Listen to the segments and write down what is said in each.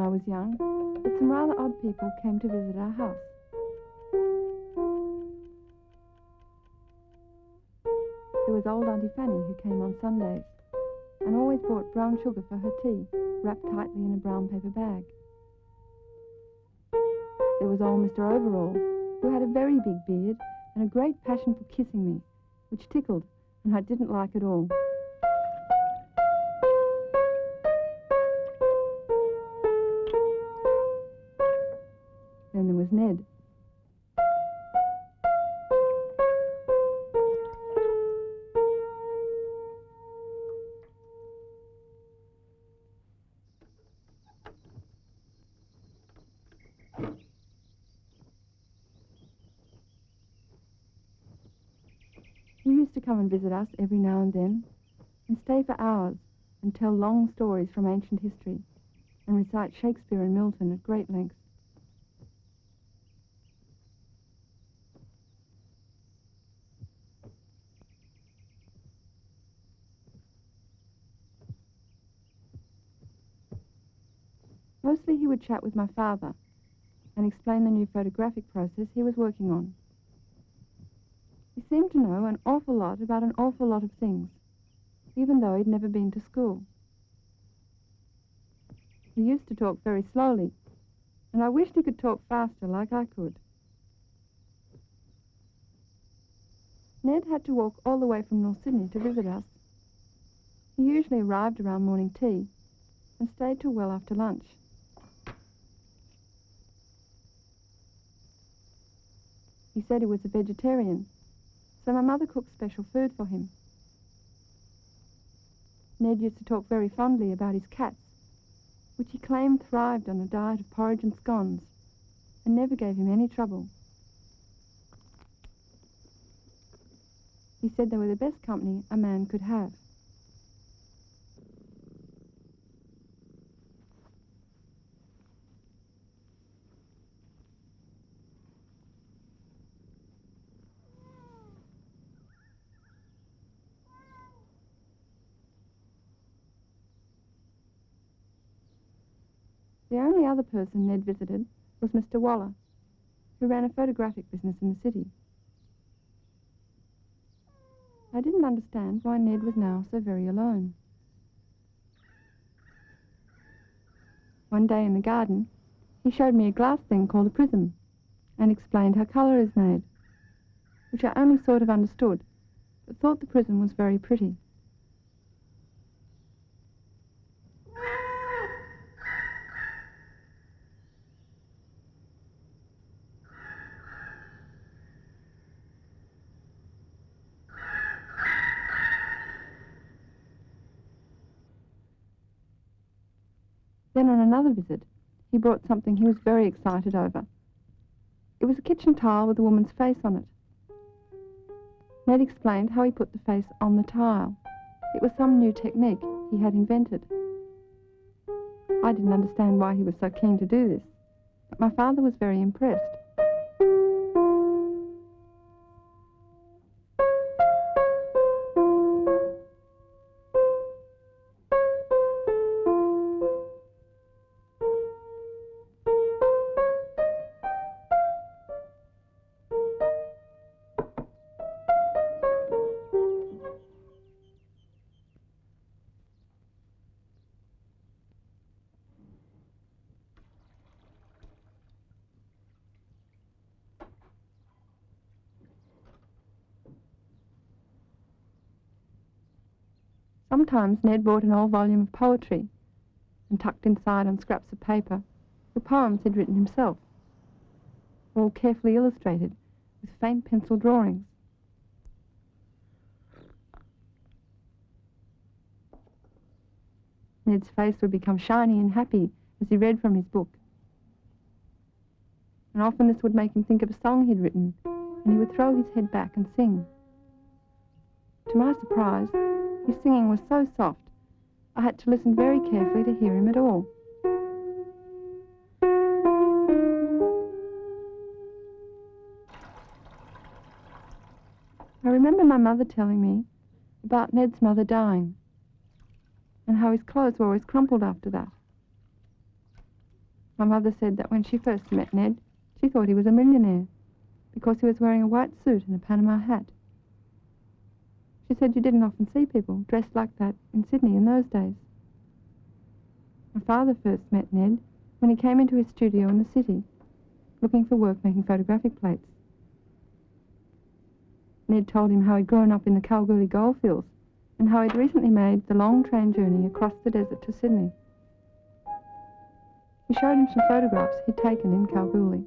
I was young that some rather odd people came to visit our house. There was old Auntie Fanny who came on Sundays and always brought brown sugar for her tea, wrapped tightly in a brown paper bag. There was old Mr. Overall, who had a very big beard and a great passion for kissing me, which tickled, and I didn't like at all. Then there was Ned. He used to come and visit us every now and then, and stay for hours and tell long stories from ancient history, and recite Shakespeare and Milton at great length. Mostly he would chat with my father and explain the new photographic process he was working on. He seemed to know an awful lot about an awful lot of things, even though he'd never been to school. He used to talk very slowly, and I wished he could talk faster like I could. Ned had to walk all the way from North Sydney to visit us. He usually arrived around morning tea and stayed till well after lunch. He said he was a vegetarian, so my mother cooked special food for him. Ned used to talk very fondly about his cats, which he claimed thrived on a diet of porridge and scones, and never gave him any trouble. He said they were the best company a man could have. The only other person Ned visited was Mr. Waller, who ran a photographic business in the city. I didn't understand why Ned was now so very alone. One day in the garden, he showed me a glass thing called a prism and explained how colour is made, which I only sort of understood, but thought the prism was very pretty. Then on another visit, he brought something he was very excited over. It was a kitchen tile with a woman's face on it. Ned explained how he put the face on the tile. It was some new technique he had invented. I didn't understand why he was so keen to do this, but my father was very impressed. Sometimes Ned brought an old volume of poetry and tucked inside on scraps of paper the poems he'd written himself, all carefully illustrated with faint pencil drawings. Ned's face would become shiny and happy as he read from his book, and often this would make him think of a song he'd written, and he would throw his head back and sing. To my surprise, his singing was so soft, I had to listen very carefully to hear him at all. I remember my mother telling me about Ned's mother dying, and how his clothes were always crumpled after that. My mother said that when she first met Ned, she thought he was a millionaire because he was wearing a white suit and a Panama hat. She said you didn't often see people dressed like that in Sydney in those days. My father first met Ned when he came into his studio in the city, looking for work making photographic plates. Ned told him how he'd grown up in the Kalgoorlie goldfields and how he'd recently made the long train journey across the desert to Sydney. He showed him some photographs he'd taken in Kalgoorlie.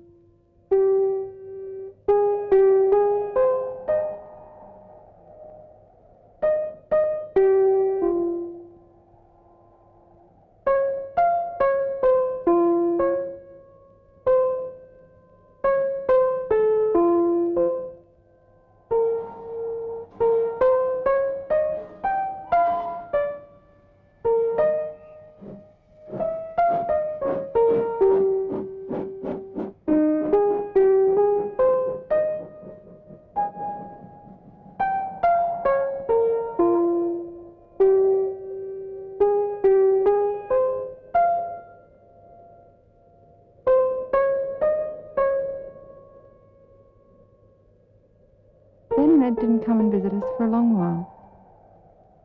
Then Ned didn't come and visit us for a long while,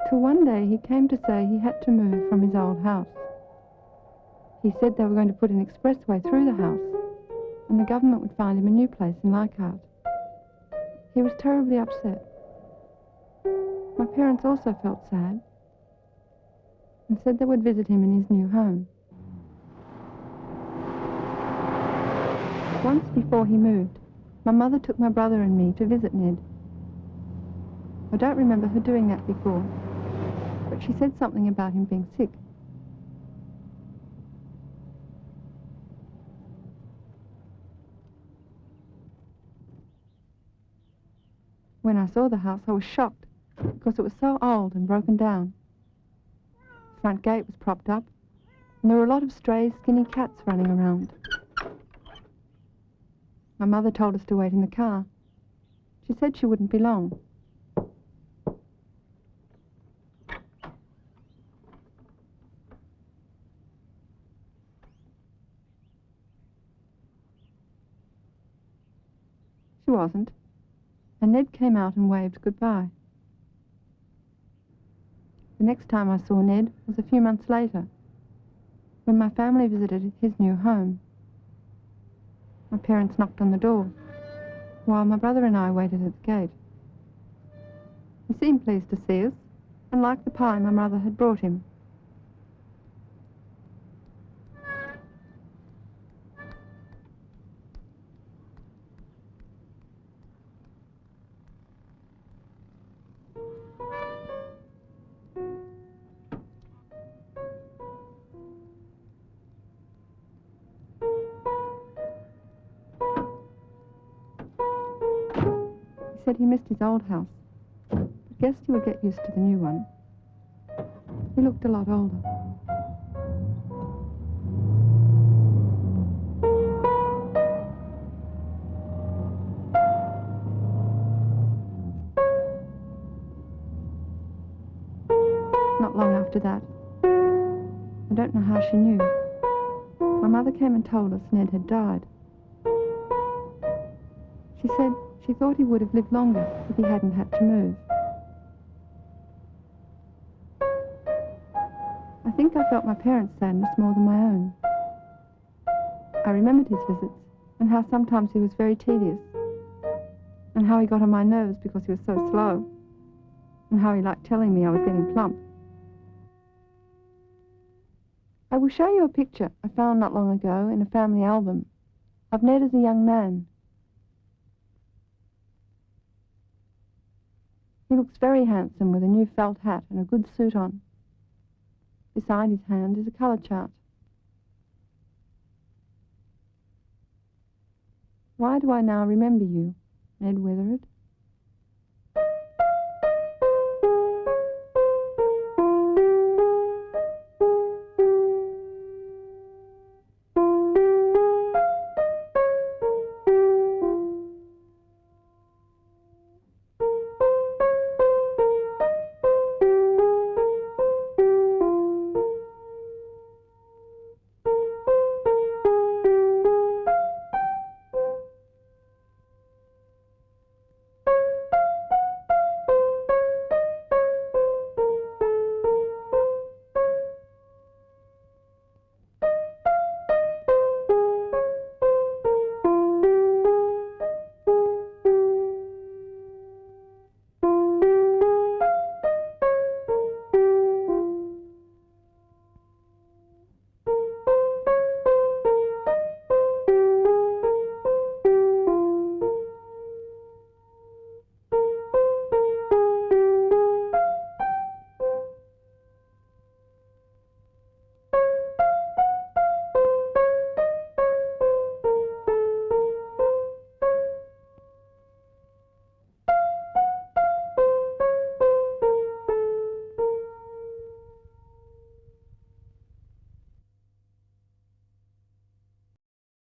till one day he came to say he had to move from his old house. He said they were going to put an expressway through the house, and the government would find him a new place in Leichhardt. He was terribly upset. My parents also felt sad, and said they would visit him in his new home. Once before he moved, my mother took my brother and me to visit Ned. I don't remember her doing that before, but she said something about him being sick. When I saw the house, I was shocked because it was so old and broken down. The front gate was propped up, and there were a lot of stray, skinny cats running around. My mother told us to wait in the car. She said she wouldn't be long. She wasn't, and Ned came out and waved goodbye. The next time I saw Ned was a few months later, when my family visited his new home. My parents knocked on the door, while my brother and I waited at the gate. He seemed pleased to see us, and liked the pie my mother had brought him. He said he missed his old house, but guessed he would get used to the new one. He looked a lot older. Not long after that, I don't know how she knew, my mother came and told us Ned had died. She said she thought he would have lived longer if he hadn't had to move. I think I felt my parents' sadness more than my own. I remembered his visits and how sometimes he was very tedious, and how he got on my nerves because he was so slow, and how he liked telling me I was getting plump. I will show you a picture I found not long ago in a family album of Ned as a young man. He looks very handsome with a new felt hat and a good suit on. Beside his hand is a colour chart. Why do I now remember you, Ned Wethered?